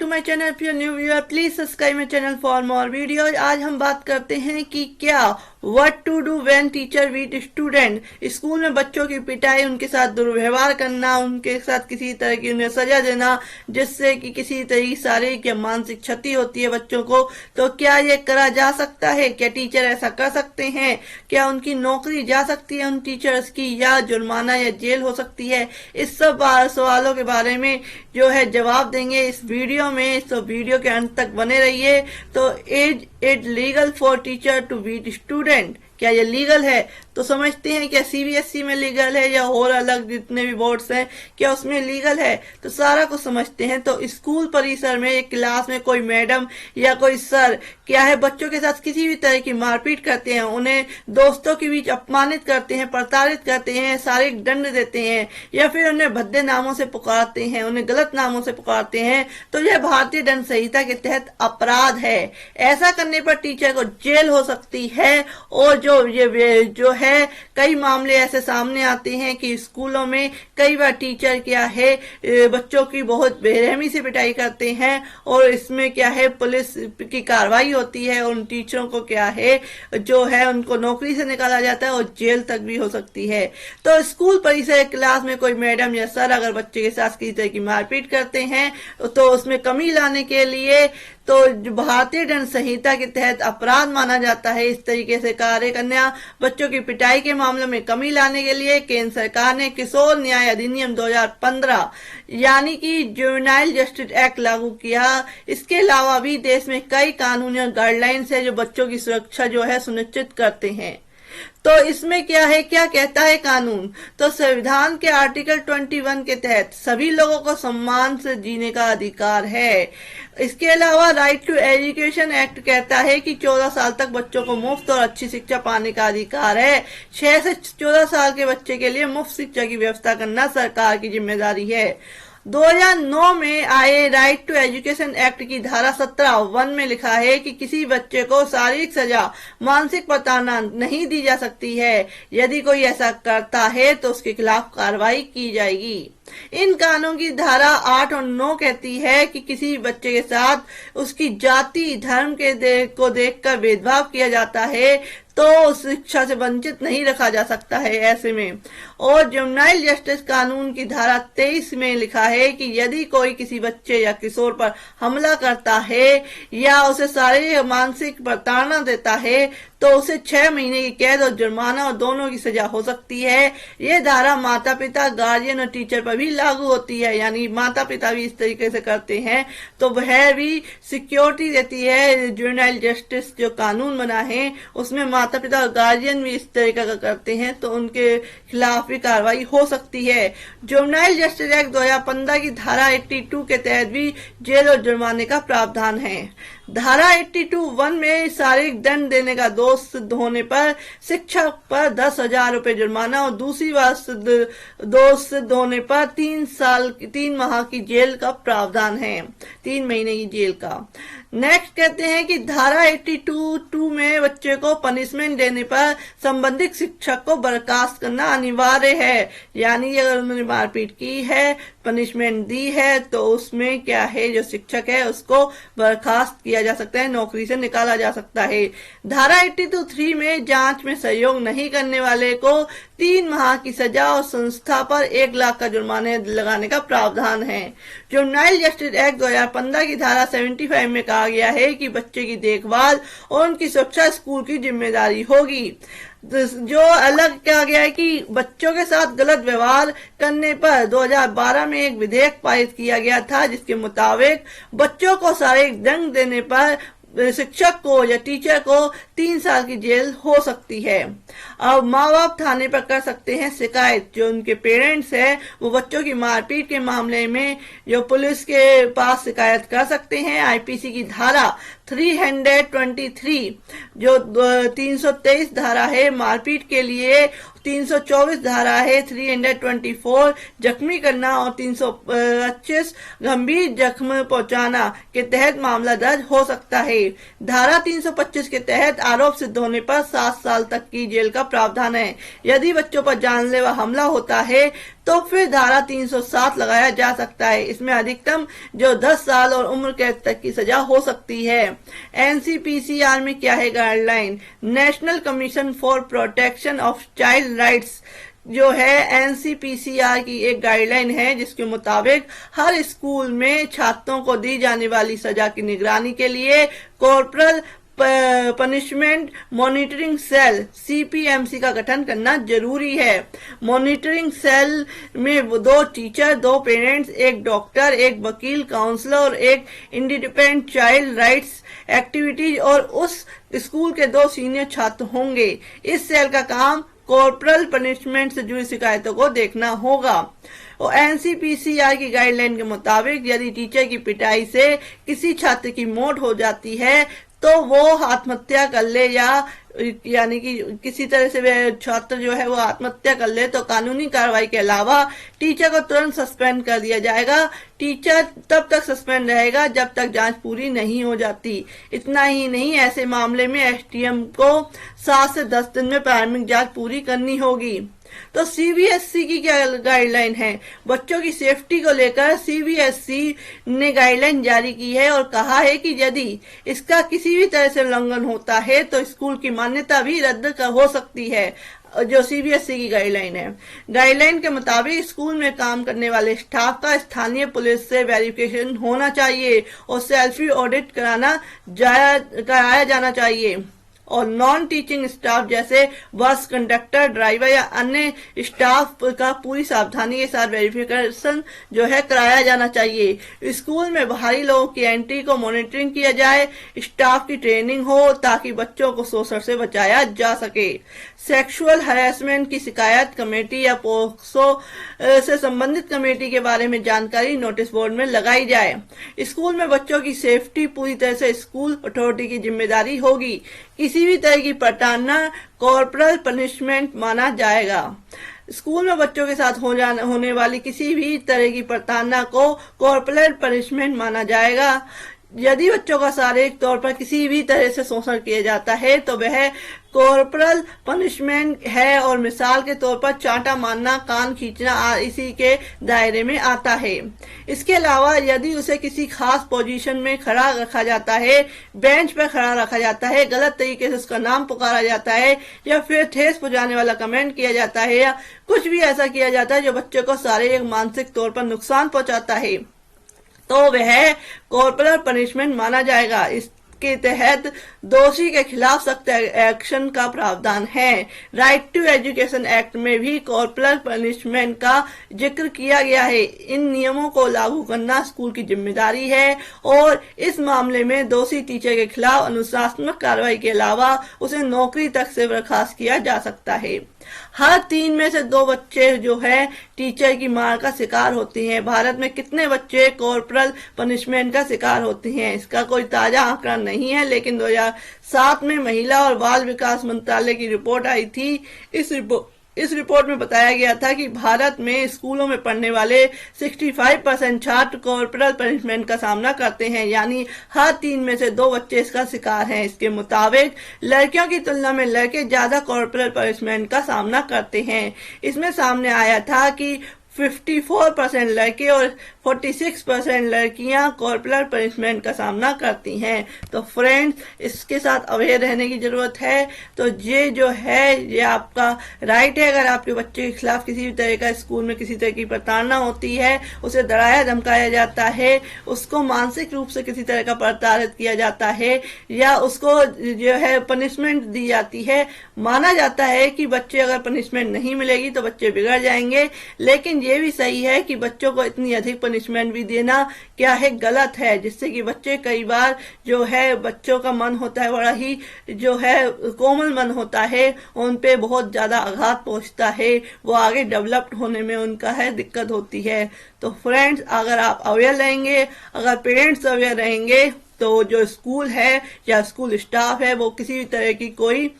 My channel. If you new viewer please subscribe my channel for more videos. आज हम बात करते हैं कि क्या what to do when teacher beat student. School में बच्चों की पिटाई, उनके साथ दुर्व्यवहार करना, उनके साथ किसी तरह की उन्हें सजा देना जिससे कि किसी तरह की शारीरिक या मानसिक क्षति होती है बच्चों को, तो क्या ये करा जा सकता है? क्या टीचर ऐसा कर सकते हैं? क्या उनकी नौकरी जा सकती है उन टीचर्स की, या जुर्माना या जेल हो सकती है? इस सब सवालों के बारे में जो है जवाब देंगे इस वीडियो में, तो वीडियो के अंत तक बने रहिए। तो is it legal for teacher to beat student? क्या ये लीगल है? तो समझते हैं क्या सीबीएसई में लीगल है या और अलग जितने भी बोर्ड्स हैं क्या उसमें लीगल है, तो सारा कुछ समझते हैं। तो स्कूल परिसर में एक क्लास में कोई मैडम या कोई सर क्या है बच्चों के साथ किसी भी तरह की मारपीट करते हैं, उन्हें दोस्तों के बीच अपमानित करते हैं, प्रताड़ित करते हैं, शारीरिक दंड देते हैं, या फिर उन्हें भद्दे नामों से पुकारते हैं, उन्हें गलत नामों से पुकारते हैं, तो यह भारतीय दंड संहिता के तहत अपराध है। ऐसा करने पर टीचर को जेल हो सकती है। और जो है कई मामले ऐसे सामने आते हैं कि स्कूलों में कई बार टीचर क्या है बच्चों की बहुत बेरहमी से पिटाई करते हैं और इसमें क्या है पुलिस की कार्रवाई होती है। उन टीचरों को क्या है जो है उनको नौकरी से निकाला जाता है और जेल तक भी हो सकती है। तो स्कूल परिसर क्लास में कोई मैडम या सर अगर बच्चे के साथ किसी तरह की मारपीट करते हैं तो उसमें कमी लाने के लिए तो भारतीय दंड संहिता के तहत अपराध माना जाता है इस तरीके से कार्य करना। बच्चों की पिटाई के मामलों में कमी लाने के लिए केंद्र सरकार ने किशोर न्याय अधिनियम 2015 यानी कि जुवेनाइल जस्टिस एक्ट लागू किया। इसके अलावा भी देश में कई कानून और गाइडलाइंस है जो बच्चों की सुरक्षा जो है सुनिश्चित करते हैं। तो इसमें क्या है, क्या कहता है कानून? तो संविधान के आर्टिकल 21 के तहत सभी लोगों को सम्मान से जीने का अधिकार है। इसके अलावा राइट टू एजुकेशन एक्ट कहता है कि 14 साल तक बच्चों को मुफ्त और अच्छी शिक्षा पाने का अधिकार है। 6 से 14 साल के बच्चे के लिए मुफ्त शिक्षा की व्यवस्था करना सरकार की जिम्मेदारी है। 2009 में आए राइट टू एजुकेशन एक्ट की धारा 17(1) में लिखा है कि किसी बच्चे को शारीरिक सजा, मानसिक प्रताड़ना नहीं दी जा सकती है। यदि कोई ऐसा करता है तो उसके खिलाफ कार्रवाई की जाएगी। इन कानून की धारा 8 और 9 कहती है कि किसी बच्चे के साथ उसकी जाति, धर्म को देखकर भेदभाव किया जाता है तो शिक्षा से वंचित नहीं रखा जा सकता है ऐसे में। और जुवेनाइल जस्टिस कानून की धारा 23 में लिखा है कि यदि कोई किसी बच्चे या किशोर पर हमला करता है या उसे शारीरिक या मानसिक प्रताड़ना देता है तो उसे 6 महीने की कैद और जुर्माना और दोनों की सजा हो सकती है। ये धारा माता पिता, गार्जियन और टीचर पर भी लागू होती है, यानी माता पिता भी इस तरीके से करते हैं तो वह भी सिक्योरिटी देती है। जुवेनाइल जस्टिस जो कानून बना है उसमें माता पिता और गार्जियन भी इस तरीके का करते हैं तो उनके खिलाफ भी कार्रवाई हो सकती है। जुवेनाइल जस्टिस एक्ट 2015 की धारा 82 के तहत भी जेल और जुर्माने का प्रावधान है। धारा 82(1) में शारीरिक दंड देने का दोष सिद्ध होने पर शिक्षक पर 10,000 रुपए जुर्माना और दूसरी बार दोष सिद्ध होने पर 3 माह की जेल का प्रावधान है, 3 महीने की जेल का। नेक्स्ट कहते हैं कि धारा 82(2) में बच्चे को पनिशमेंट देने पर संबंधित शिक्षक को बर्खास्त करना अनिवार्य है। यानी अगर उन्होंने मारपीट की है, पनिशमेंट दी है तो उसमें क्या है जो शिक्षक है उसको बर्खास्त किया जा सकता है, नौकरी से निकाला जा सकता है। धारा 82(3) में जांच में सहयोग नहीं करने वाले को 3 माह की सजा और संस्था पर 1 लाख का जुर्माना लगाने का प्रावधान है। जुवेनाइल जस्टिस एक्ट 2015 की धारा 75 में कहा गया है कि बच्चे की देखभाल और उनकी सुरक्षा स्कूल की जिम्मेदारी होगी। जो अलग कहा गया है कि बच्चों के साथ गलत व्यवहार करने पर 2012 में एक विधेयक पारित किया गया था जिसके मुताबिक बच्चों को शारीरिक दंड देने पर शिक्षक को या टीचर को 3 साल की जेल हो सकती है। अब माँ बाप थाने पर कर सकते हैं शिकायत। जो उनके पेरेंट्स हैं वो बच्चों की मारपीट के मामले में जो पुलिस के पास शिकायत कर सकते हैं। आईपीसी की धारा 323 जो 323 धारा है मारपीट के लिए, 324 धारा है 324 जख्मी करना और 325 गंभीर जख्म पहुंचाना के तहत मामला दर्ज हो सकता है। धारा 325 के तहत आरोप सिद्ध होने पर 7 साल तक की जेल का प्रावधान है। यदि बच्चों पर जानलेवा हमला होता है तो फिर धारा 307 लगाया जा सकता है। इसमें अधिकतम जो 10 साल और उम्र कैद तक की सजा हो सकती है। एनसीपीसीआर में क्या है guideline? National commission for protection of child rights जो है एनसीपीसीआर की एक गाइडलाइन है, जिसके मुताबिक हर स्कूल में छात्रों को दी जाने वाली सजा की निगरानी के लिए कॉर्पोरल पनिशमेंट मॉनिटरिंग सेल सीपीएमसी का गठन करना जरूरी है। मॉनिटरिंग सेल में 2 टीचर, 2 पेरेंट्स, 1 डॉक्टर, 1 वकील, काउंसलर और 1 इंडिपेंडेंट चाइल्ड राइट्स एक्टिविटीज और उस स्कूल के 2 सीनियर छात्र होंगे। इस सेल का काम कॉर्पोरल पनिशमेंट से जुड़ी शिकायतों को देखना होगा। और एनसीपीसीआर की गाइडलाइन के मुताबिक यदि टीचर की पिटाई से किसी छात्र की मौत हो जाती है तो वो आत्महत्या कर ले यानी कि किसी तरह से वे छात्र जो है वो आत्महत्या कर ले तो कानूनी कार्रवाई के अलावा टीचर को तुरंत सस्पेंड कर दिया जाएगा। टीचर तब तक सस्पेंड रहेगा जब तक जांच पूरी नहीं हो जाती। इतना ही नहीं, ऐसे मामले में एसडीएम को 7 से 10 दिन में प्रारंभिक जांच पूरी करनी होगी। तो सीबीएसई की क्या गाइडलाइन है? बच्चों की सेफ्टी को लेकर सीबीएसई ने गाइडलाइन जारी की है और कहा है कि यदि इसका किसी भी तरह से उल्लंघन होता है तो स्कूल की मान्यता भी रद्द हो सकती है। जो सीबीएसई की गाइडलाइन है, गाइडलाइन के मुताबिक स्कूल में काम करने वाले स्टाफ का स्थानीय पुलिस से वेरिफिकेशन होना चाहिए और सेल्फी ऑडिट कराया जाना चाहिए। और नॉन टीचिंग स्टाफ जैसे बस कंडक्टर, ड्राइवर या अन्य स्टाफ का पूरी सावधानी के साथ वेरिफिकेशन जो है कराया जाना चाहिए। स्कूल में बाहरी लोगों की एंट्री को मॉनिटरिंग किया जाए, स्टाफ की ट्रेनिंग हो ताकि बच्चों को शोषण से बचाया जा सके। सेक्सुअल हैरेसमेंट की शिकायत कमेटी या पोक्सो से संबंधित कमेटी के बारे में जानकारी नोटिस बोर्ड में लगाई जाए। स्कूल में बच्चों की सेफ्टी पूरी तरह से स्कूल अथॉरिटी की जिम्मेदारी होगी। किसी भी तरह की प्रताड़ना कॉर्पोरल पनिशमेंट माना जाएगा। स्कूल में बच्चों के साथ होने वाली किसी भी तरह की प्रताड़ना को कॉर्पोरल पनिशमेंट माना जाएगा। यदि बच्चों का शारीरिक तौर पर किसी भी तरह से शोषण किया जाता है तो वह कॉर्पोरल पनिशमेंट है और मिसाल के तौर पर चांटा मारना, कान खींचना इसी के दायरे में आता है। इसके अलावा यदि उसे किसी खास पोजीशन में खड़ा रखा जाता है, बेंच पर खड़ा रखा जाता है, गलत तरीके से उसका नाम पुकारा जाता है या फिर ठेस पहुंचाने वाला कमेंट किया जाता है या कुछ भी ऐसा किया जाता है जो बच्चे को शारीरिक मानसिक तौर पर नुकसान पहुंचाता है तो वह कॉर्पोरल पनिशमेंट माना जाएगा। इसके तहत दोषी के खिलाफ सख्त एक्शन का प्रावधान है। राइट टू एजुकेशन एक्ट में भी कॉर्पोरल पनिशमेंट का जिक्र किया गया है। इन नियमों को लागू करना स्कूल की जिम्मेदारी है और इस मामले में दोषी टीचर के खिलाफ अनुशासनात्मक कार्रवाई के अलावा उसे नौकरी तक से बर्खास्त किया जा सकता है। हर 3 में से 2 बच्चे जो है टीचर की मार का शिकार होते हैं। भारत में कितने बच्चे कॉर्पोरल पनिशमेंट का शिकार होते हैं, इसका कोई ताजा आंकड़ा नहीं है, लेकिन 2007 में महिला और बाल विकास मंत्रालय की रिपोर्ट आई थी। इस रिपोर्ट में बताया गया था कि भारत में स्कूलों में पढ़ने वाले 65% छात्र कॉर्पोरल पनिशमेंट का सामना करते हैं, यानी हर 3 में से 2 बच्चे इसका शिकार हैं। इसके मुताबिक लड़कियों की तुलना में लड़के ज्यादा कॉर्पोरल पनिशमेंट का सामना करते हैं। इसमें सामने आया था कि 54% लड़के और 46% लड़कियां कॉर्पोरल पनिशमेंट का सामना करती हैं। तो फ्रेंड्स, इसके साथ अवेयर रहने की जरूरत है। तो ये जो है ये आपका राइट है। अगर आपके बच्चे के खिलाफ किसी भी तरह का स्कूल में किसी तरह की प्रताड़ना होती है, उसे डराया धमकाया जाता है, उसको मानसिक रूप से किसी तरह का प्रताड़ित किया जाता है या उसको जो है पनिशमेंट दी जाती है, माना जाता है कि बच्चे अगर पनिशमेंट नहीं मिलेगी तो बच्चे बिगड़ जाएंगे। लेकिन ये भी सही है कि बच्चों को इतनी अधिक पनिशमेंट भी देना क्या है, गलत है, जिससे कि बच्चे कई बार जो है बच्चों का मन होता है बड़ा ही जो है कोमल मन होता है, उन पे बहुत ज्यादा आघात पहुंचता है, वो आगे डेवलप्ड होने में उनका है दिक्कत होती है। तो फ्रेंड्स, अगर आप अवेयर रहेंगे, अगर पेरेंट्स अवेयर रहेंगे तो जो स्कूल है या स्कूल स्टाफ है वो किसी भी तरह की कोई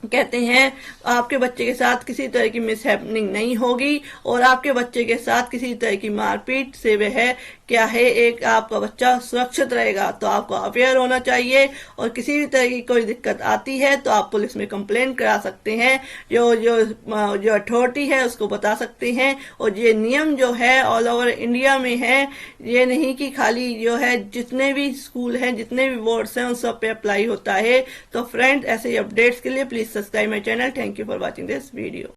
कहते हैं आपके बच्चे के साथ किसी तरह की मिसहैपनिंग नहीं होगी और आपके बच्चे के साथ किसी तरह की मारपीट से वह क्या है, एक आपका बच्चा सुरक्षित रहेगा। तो आपको अवेयर होना चाहिए और किसी भी तरह की कोई दिक्कत आती है तो आप पुलिस में कंप्लेंट करा सकते हैं, जो जो जो अथॉरिटी है उसको बता सकते हैं। और ये नियम जो है ऑल ओवर इंडिया में है, ये नहीं कि खाली जो है जितने भी स्कूल हैं, जितने भी बोर्ड्स हैं उन सब पे अप्लाई होता है। तो फ्रेंड्स, ऐसे ही अपडेट्स के लिए please subscribe my channel. Thank you for watching this video.